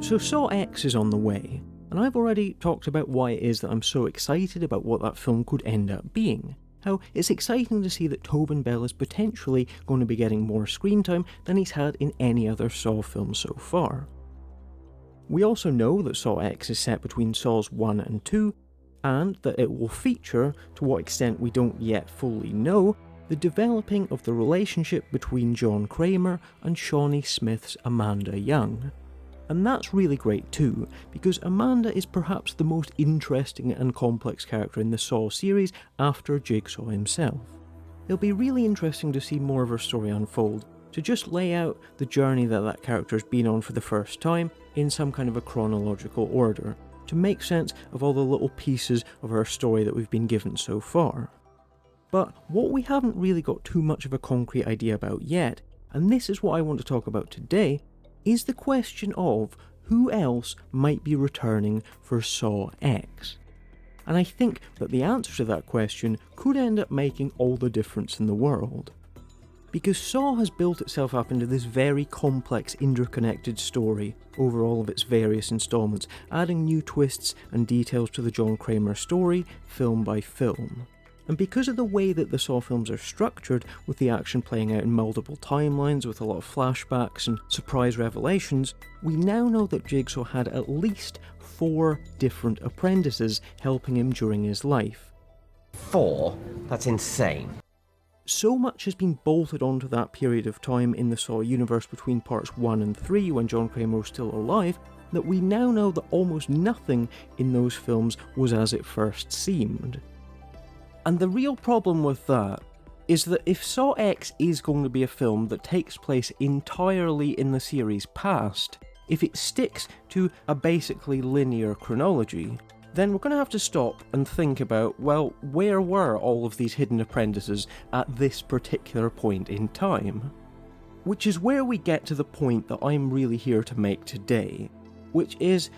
So Saw X is on the way, and I've already talked about why it is that I'm so excited about what that film could end up being. How it's exciting to see that Tobin Bell is potentially going to be getting more screen time than he's had in any other Saw film so far. We also know that Saw X is set between Saws 1 and 2, and that it will feature, to what extent we don't yet fully know, the developing of the relationship between John Kramer and Shawnee Smith's Amanda Young. And that's really great too, because Amanda is perhaps the most interesting and complex character in the Saw series after Jigsaw himself. It'll be really interesting to see more of her story unfold, to just lay out the journey that that character's been on for the first time in some kind of a chronological order, to make sense of all the little pieces of her story that we've been given so far. But what we haven't really got too much of a concrete idea about yet, and this is what I want to talk about today, is the question of who else might be returning for Saw X. And I think that the answer to that question could end up making all the difference in the world. Because Saw has built itself up into this very complex, interconnected story over all of its various installments, adding new twists and details to the John Kramer story, film by film. And because of the way that the Saw films are structured, with the action playing out in multiple timelines with a lot of flashbacks and surprise revelations, we now know that Jigsaw had at least 4 different apprentices helping him during his life. 4? That's insane. So much has been bolted onto that period of time in the Saw universe between parts 1 and 3 when John Kramer was still alive, that we now know that almost nothing in those films was as it first seemed. And the real problem with that is that if Saw X is going to be a film that takes place entirely in the series past, if it sticks to a basically linear chronology, then we're going to have to stop and think about, well, where were all of these hidden apprentices at this particular point in time? Which is where we get to the point that I'm really here to make today, which is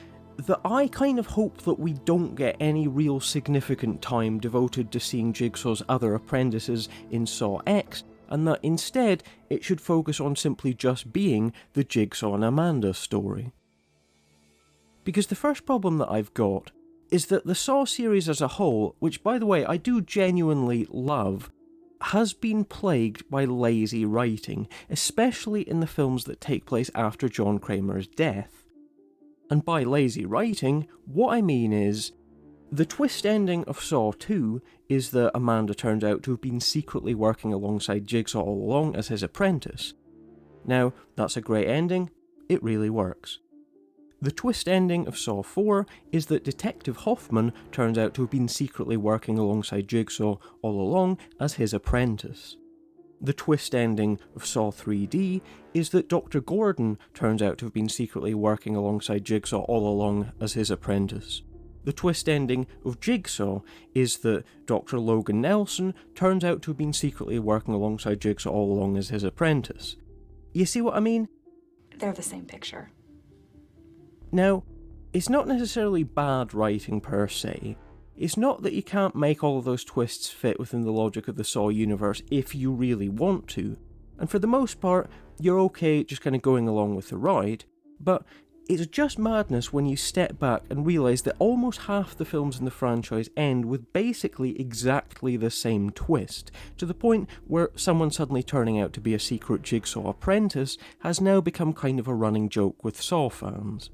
that I kind of hope that we don't get any real significant time devoted to seeing Jigsaw's other apprentices in Saw X, and that instead it should focus on simply just being the Jigsaw and Amanda story. Because the first problem that I've got is that the Saw series as a whole, which by the way I do genuinely love, has been plagued by lazy writing, especially in the films that take place after John Kramer's death. And by lazy writing, what I mean is, the twist ending of Saw 2 is that Amanda turns out to have been secretly working alongside Jigsaw all along as his apprentice. Now, that's a great ending, it really works. The twist ending of Saw 4 is that Detective Hoffman turns out to have been secretly working alongside Jigsaw all along as his apprentice. The twist ending of Saw 3D is that Dr. Gordon turns out to have been secretly working alongside Jigsaw all along as his apprentice. The twist ending of Jigsaw is that Dr. Logan Nelson turns out to have been secretly working alongside Jigsaw all along as his apprentice. You see what I mean? They're the same picture. Now, it's not necessarily bad writing per se. It's not that you can't make all of those twists fit within the logic of the Saw universe if you really want to, and for the most part, you're okay just kind of going along with the ride, but it's just madness when you step back and realise that almost half the films in the franchise end with basically exactly the same twist, to the point where someone suddenly turning out to be a secret Jigsaw apprentice has now become kind of a running joke with Saw fans.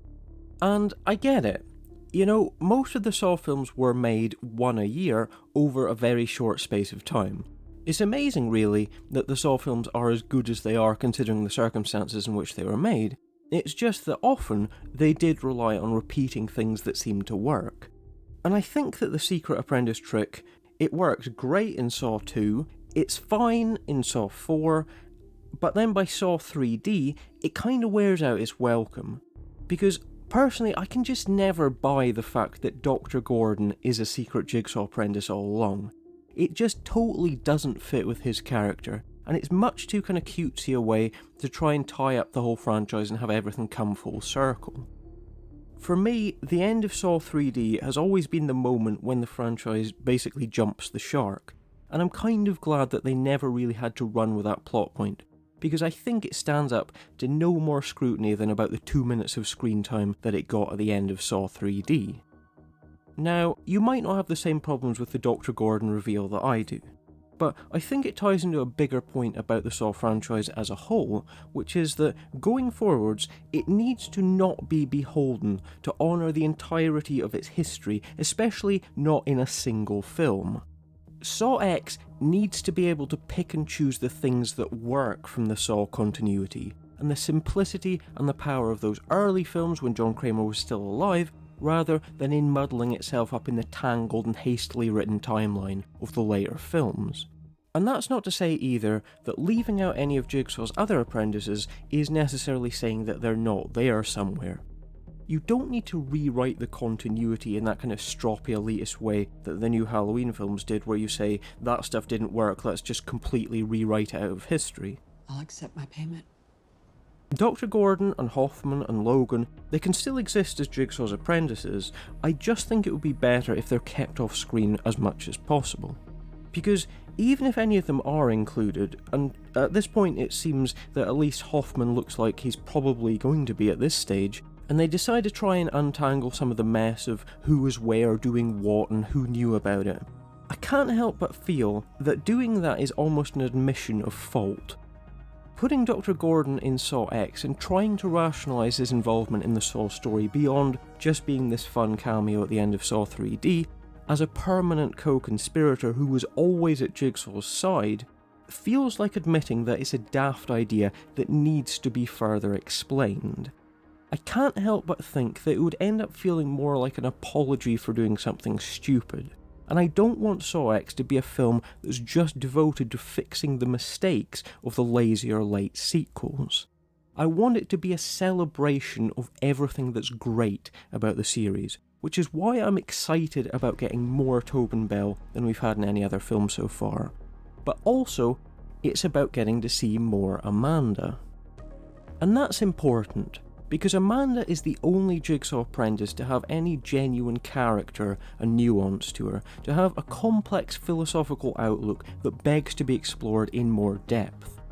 And I get it. You know, most of the Saw films were made one a year over a very short space of time. It's amazing, really, that the Saw films are as good as they are considering the circumstances in which they were made. It's just that often they did rely on repeating things that seemed to work. And I think that the Secret Apprentice trick, it works great in Saw 2, it's fine in Saw 4, but then by Saw 3D, it kind of wears out its welcome. Because personally, I can just never buy the fact that Dr. Gordon is a secret Jigsaw apprentice all along. It just totally doesn't fit with his character, and it's much too kind of cutesy a way to try and tie up the whole franchise and have everything come full circle. For me, the end of Saw 3D has always been the moment when the franchise basically jumps the shark, and I'm kind of glad that they never really had to run with that plot point, because I think it stands up to no more scrutiny than about the 2 minutes of screen time that it got at the end of Saw 3D. Now, you might not have the same problems with the Dr. Gordon reveal that I do, but I think it ties into a bigger point about the Saw franchise as a whole, which is that going forwards, it needs to not be beholden to honour the entirety of its history, especially not in a single film. Saw X needs to be able to pick and choose the things that work from the Saw continuity, and the simplicity and the power of those early films when John Kramer was still alive, rather than in muddling itself up in the tangled and hastily written timeline of the later films. And that's not to say either that leaving out any of Jigsaw's other apprentices is necessarily saying that they're not there somewhere. You don't need to rewrite the continuity in that kind of stroppy elitist way that the new Halloween films did, where you say, that stuff didn't work, let's just completely rewrite it out of history. I'll accept my payment. Dr. Gordon and Hoffman and Logan, they can still exist as Jigsaw's apprentices. I just think it would be better if they're kept off screen as much as possible. Because even if any of them are included, and at this point it seems that at least Hoffman looks like he's probably going to be at this stage, and they decide to try and untangle some of the mess of who was where doing what and who knew about it, I can't help but feel that doing that is almost an admission of fault. Putting Dr. Gordon in Saw X and trying to rationalise his involvement in the Saw story beyond just being this fun cameo at the end of Saw 3D, as a permanent co-conspirator who was always at Jigsaw's side, feels like admitting that it's a daft idea that needs to be further explained. I can't help but think that it would end up feeling more like an apology for doing something stupid, and I don't want Saw X to be a film that's just devoted to fixing the mistakes of the lazier late sequels. I want it to be a celebration of everything that's great about the series, which is why I'm excited about getting more Tobin Bell than we've had in any other film so far. But also, it's about getting to see more Amanda. And that's important, because Amanda is the only Jigsaw apprentice to have any genuine character and nuance to her, to have a complex philosophical outlook that begs to be explored in more depth.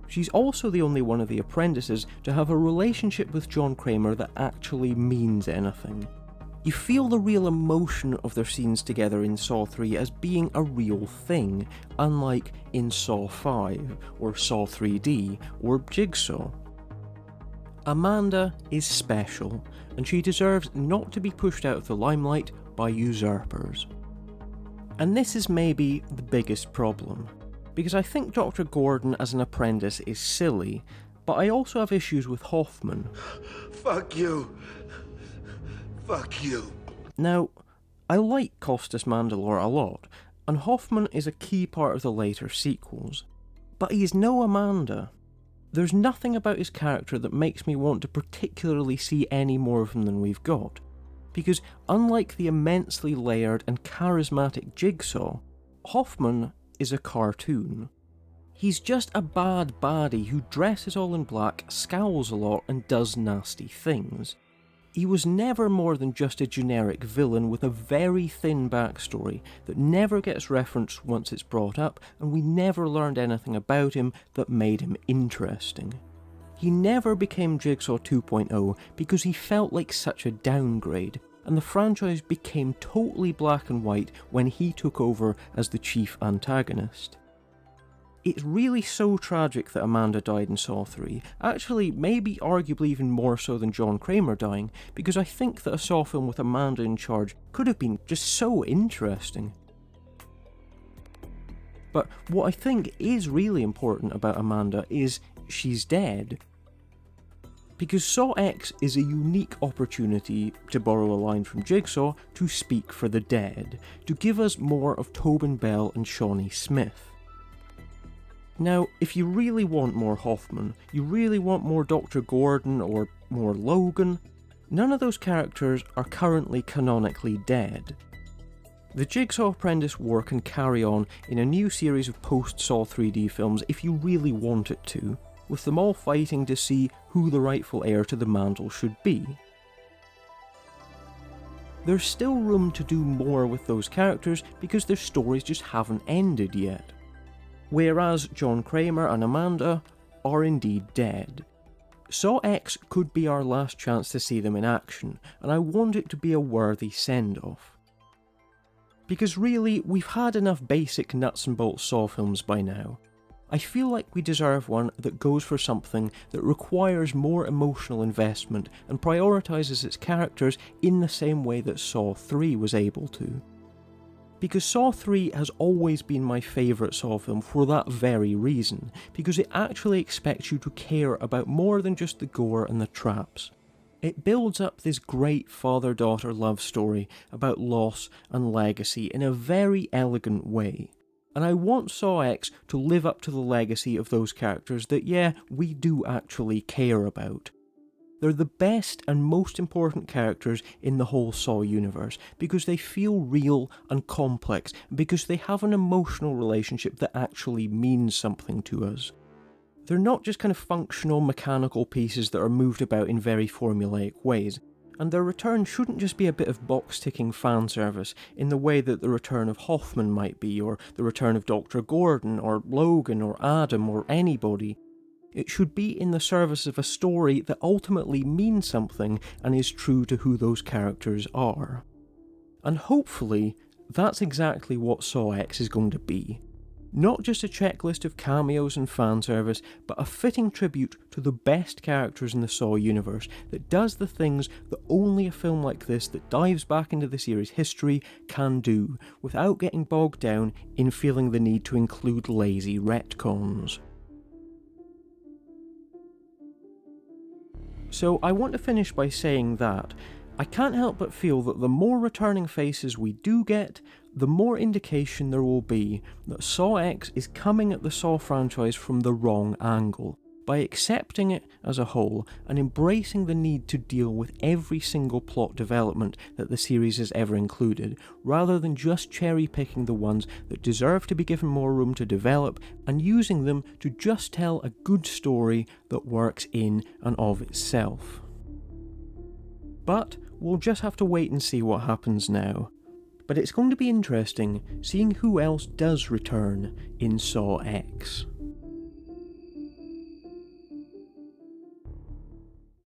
She's also the only one of the apprentices to have a relationship with John Kramer that actually means anything. You feel the real emotion of their scenes together in Saw 3 as being a real thing, unlike in Saw 5, or Saw 3D, or Jigsaw. Amanda is special, and she deserves not to be pushed out of the limelight by usurpers. And this is maybe the biggest problem, because I think Dr. Gordon as an apprentice is silly, but I also have issues with Hoffman. Fuck you. Fuck you. Now, I like Costas Mandylor a lot, and Hoffman is a key part of the later sequels, but he's no Amanda. There's nothing about his character that makes me want to particularly see any more of him than we've got, because unlike the immensely layered and charismatic Jigsaw, Hoffman is a cartoon. He's just a bad baddie who dresses all in black, scowls a lot, and does nasty things. He was never more than just a generic villain with a very thin backstory that never gets referenced once it's brought up, and we never learned anything about him that made him interesting. He never became Jigsaw 2.0 because he felt like such a downgrade, and the franchise became totally black and white when he took over as the chief antagonist. It's really so tragic that Amanda died in Saw 3, actually maybe arguably even more so than John Kramer dying, because I think that a Saw film with Amanda in charge could have been just so interesting. But what I think is really important about Amanda is she's dead. Because Saw X is a unique opportunity, to borrow a line from Jigsaw, to speak for the dead, to give us more of Tobin Bell and Shawnee Smith. Now, if you really want more Hoffman, you really want more Dr. Gordon or more Logan, none of those characters are currently canonically dead. The Jigsaw Apprentice war can carry on in a new series of post-Saw 3D films if you really want it to, with them all fighting to see who the rightful heir to the mantle should be. There's still room to do more with those characters because their stories just haven't ended yet. Whereas John Kramer and Amanda are indeed dead. Saw X could be our last chance to see them in action, and I want it to be a worthy send-off. Because really, we've had enough basic nuts and bolts Saw films by now. I feel like we deserve one that goes for something that requires more emotional investment and prioritises its characters in the same way that Saw 3 was able to. Because Saw 3 has always been my favourite Saw film for that very reason, because it actually expects you to care about more than just the gore and the traps. It builds up this great father-daughter love story about loss and legacy in a very elegant way. And I want Saw X to live up to the legacy of those characters that, yeah, we do actually care about. They're the best and most important characters in the whole Saw universe because they feel real and complex, because they have an emotional relationship that actually means something to us. They're not just kind of functional mechanical pieces that are moved about in very formulaic ways. And their return shouldn't just be a bit of box-ticking fan service in the way that the return of Hoffman might be, or the return of Dr. Gordon, or Logan, or Adam, or anybody. It should be in the service of a story that ultimately means something and is true to who those characters are. And hopefully, that's exactly what Saw X is going to be. Not just a checklist of cameos and fan service, but a fitting tribute to the best characters in the Saw universe that does the things that only a film like this that dives back into the series' history can do, without getting bogged down in feeling the need to include lazy retcons. So I want to finish by saying that I can't help but feel that the more returning faces we do get, the more indication there will be that Saw X is coming at the Saw franchise from the wrong angle, by accepting it as a whole and embracing the need to deal with every single plot development that the series has ever included, rather than just cherry-picking the ones that deserve to be given more room to develop and using them to just tell a good story that works in and of itself. But we'll just have to wait and see what happens now. But it's going to be interesting seeing who else does return in Saw X.